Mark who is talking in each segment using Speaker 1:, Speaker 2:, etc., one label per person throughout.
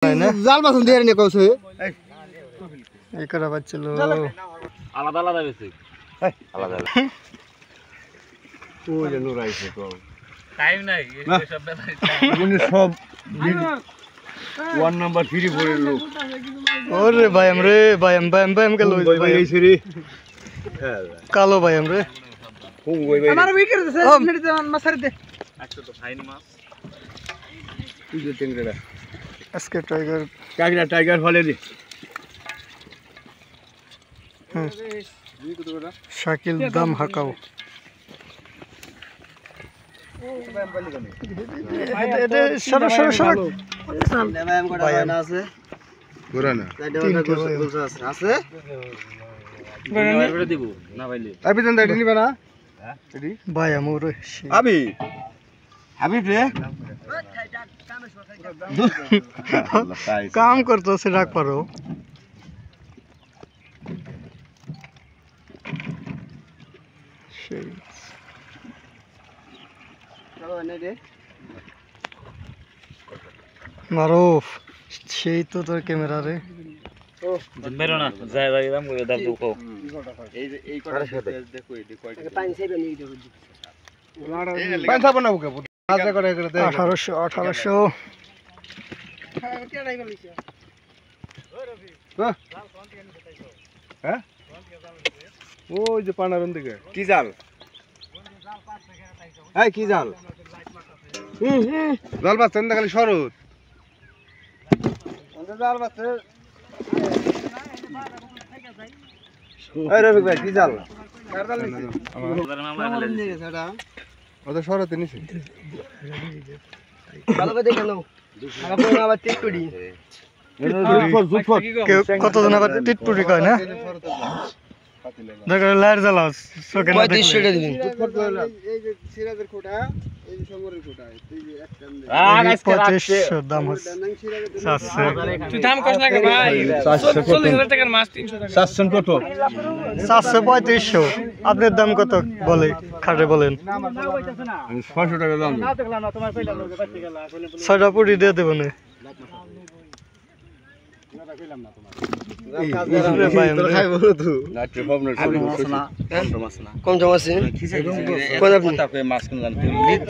Speaker 1: জাল বাসন দিয়ে নিয়ে কইছে এই করা বাচ্চালো
Speaker 2: আলাদা আলাদা বেশি আলাদা
Speaker 1: ও যেন রাইছে তো
Speaker 2: টাইম নাই এই সব
Speaker 1: মানে সব ওয়ান নাম্বার 3 পড়ে লোক ওরে ভাই আমরে ভাই এম কে লই ভাই এই রে কালো ভাই আমরে কোন গই ভাই আমার উইকেট দে মিনিট দে মাছারি দে
Speaker 2: একটা তো ফাইন মাছ
Speaker 1: তুই যে টেংরা আজকে টাইগার ফলে দি শাকিল দাম হাকাও এটা সর আছে গোরা না আছে
Speaker 2: এবারে দিব না ভাইলে
Speaker 1: আবি দেন দাঁড়ি নিবা না এডি ভাই আমর আবি হাবিব রে काम करतो से राख पारो मारूफ সেই তো তোর ক্যামেরা রে ও
Speaker 2: মেরো না যাই ভাই দাম করে দাম দুকো এই কটার সাথে দেখো এই কয়টা পানি চাইবে নি দেখো
Speaker 1: পানি চাইবে না ওকে আজা করে করে দে 1800 হ্যাঁ ওই যে পানারন দিকে কি জাল এই কি জাল জাল বাচ্চা না খালি শরৎ জাল বাচ্চা এই রবি ভাই কি জাল কার জাল নিছে আমার নিছে এটা ওটা শরৎ নিছে ভালো করে দেখে নাও আমরা আবার টিটপুরি কতজন আবার টিটপুরি কয় না দেখো লাইট জ্বালাও চোখে না দেখো 35 টাকা দিবেন এই যে সিরাজের খোটা এই যে সমরের খোটা এই যে একটা আজকে 35 দাম হচ্ছে 700
Speaker 2: তুই দাম কস না কে ভাই 400 টাকার মাছ 300 টাকা
Speaker 1: 700 কত 735 আপনার দাম কত বলে খাটে বলেন আমি 600 টাকা দাম না দেখলাম না তোমার কইলা লোকে বাচ্চা গেলা ছয়টা পুরি দিয়ে দেব না কইলাম না তোমার কম জমা আছে কত আপনি মাছ কোন জান তুমি নিজ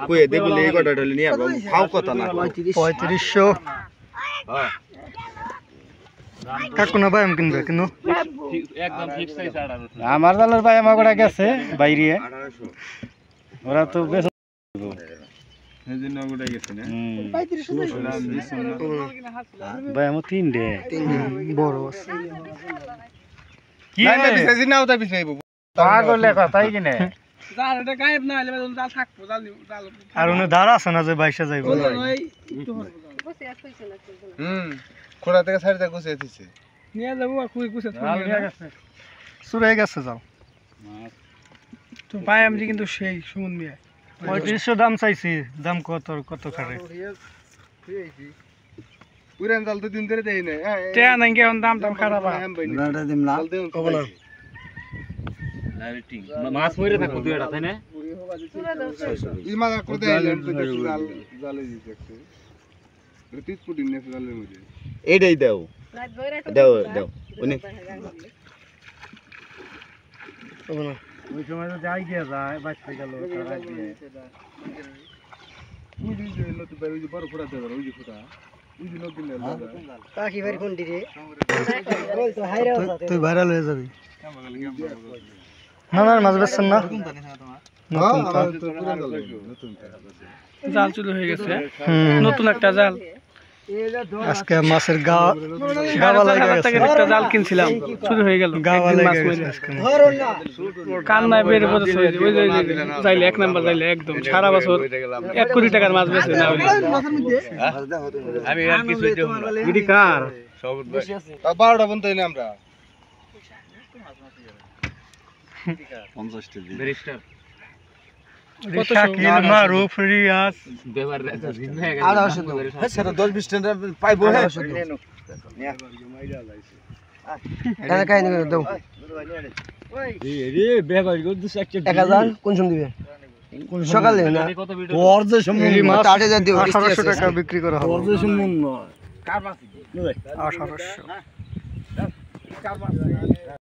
Speaker 1: কই দে বলে এই কটা ঢলে নিয়ে আবো খাও কত না 3500 হ্যাঁ কাকুনা ভাই আমি কিনবে কিন্তু
Speaker 2: একদম ফিক্স সাইজ 1800
Speaker 1: আমার দালের ভাই আমার গোটা গেছে বাইরে 1800 ওরা তো বেশ এই জন্য গোটা গেছে না 3500 ভাই আমার তিন বড় আছে কি না বিশেষ না ওটা বিশেষ পাগল কথাই কি না
Speaker 2: জাল এটা গায়েব না হলে জাল থাকবো জাল
Speaker 1: আর ওনে ধার আছে না যে বাইসা যাইবো খোড়া থেকে সাইডটা গুছে দিছে
Speaker 2: নিয়ে যাবো আর কুই কুছে
Speaker 1: নিয়ে গেছে সুরে গেছে যাও
Speaker 2: তো ভাই আমি কিন্তু সেই সুমন মিয়া
Speaker 1: 3500 দাম চাইছি দাম কত খারে পুরান জাল তো দিন ধরে দেই না
Speaker 2: তে নাই কি দাম খারাপ
Speaker 1: নাটা দিম না কব না
Speaker 2: লাইটিং মাছ মরে থাকো দুই এটা তাই না
Speaker 1: ই মাগা কোদে আইলেন তো জালে দিতে একটু রতিত পুডিং নে জালের মধ্যে
Speaker 3: এইটাই দাও দাও দাও উনি
Speaker 1: কব না ওই সময় তো যাই গিয়া যায় বাচ্চা গেল তারা দিয়ে ওই যে নতুন বাইরে ওই যে বড় ফোড়া দেবার ওই যে ফোড়া ওই যে নতুন লেলা কাকি ভাই কোন দিরে তুই ভাইরাল হয়ে যাবি না না মাছ বেচছেন না
Speaker 2: জাল চুরি হয়ে গেছে নতুন একটা জাল
Speaker 1: আজকে মাছের গাওয়া লাগে গেছে
Speaker 2: একটা জাল কিনছিলাম চুরি হয়ে গেল
Speaker 1: গাওয়া লাগে গেছে আজকে
Speaker 2: কান্নায় বের পড়েছে ওই যে যাইলে এক নাম্বার যাইলে একদম সারা বছর 1 কোটি টাকার মাছ বেচে না
Speaker 3: আমি আর কিছু দেব না
Speaker 1: গিডি কার সব 12টা বন্ধ হইনা আমরা
Speaker 3: 50 টাকা
Speaker 2: ব্যারিস্টার
Speaker 1: কত শাকিল মারুফ রিয়াজ
Speaker 2: দেবার দিন হয়ে গেছে
Speaker 3: 1800 হ্যাঁ সেটা 10-20 টাকা পাইবো হ্যাঁ
Speaker 1: এটা কাই নিয়ে দাও
Speaker 3: রে বেগাই গো
Speaker 1: 1000 কোন সম দিবে সকালে না
Speaker 2: কত ভিডিও
Speaker 1: তোর যে সম মাছ 8000 দিও 1800 টাকা বিক্রি করা হবে
Speaker 3: তোর যে সম
Speaker 2: 1800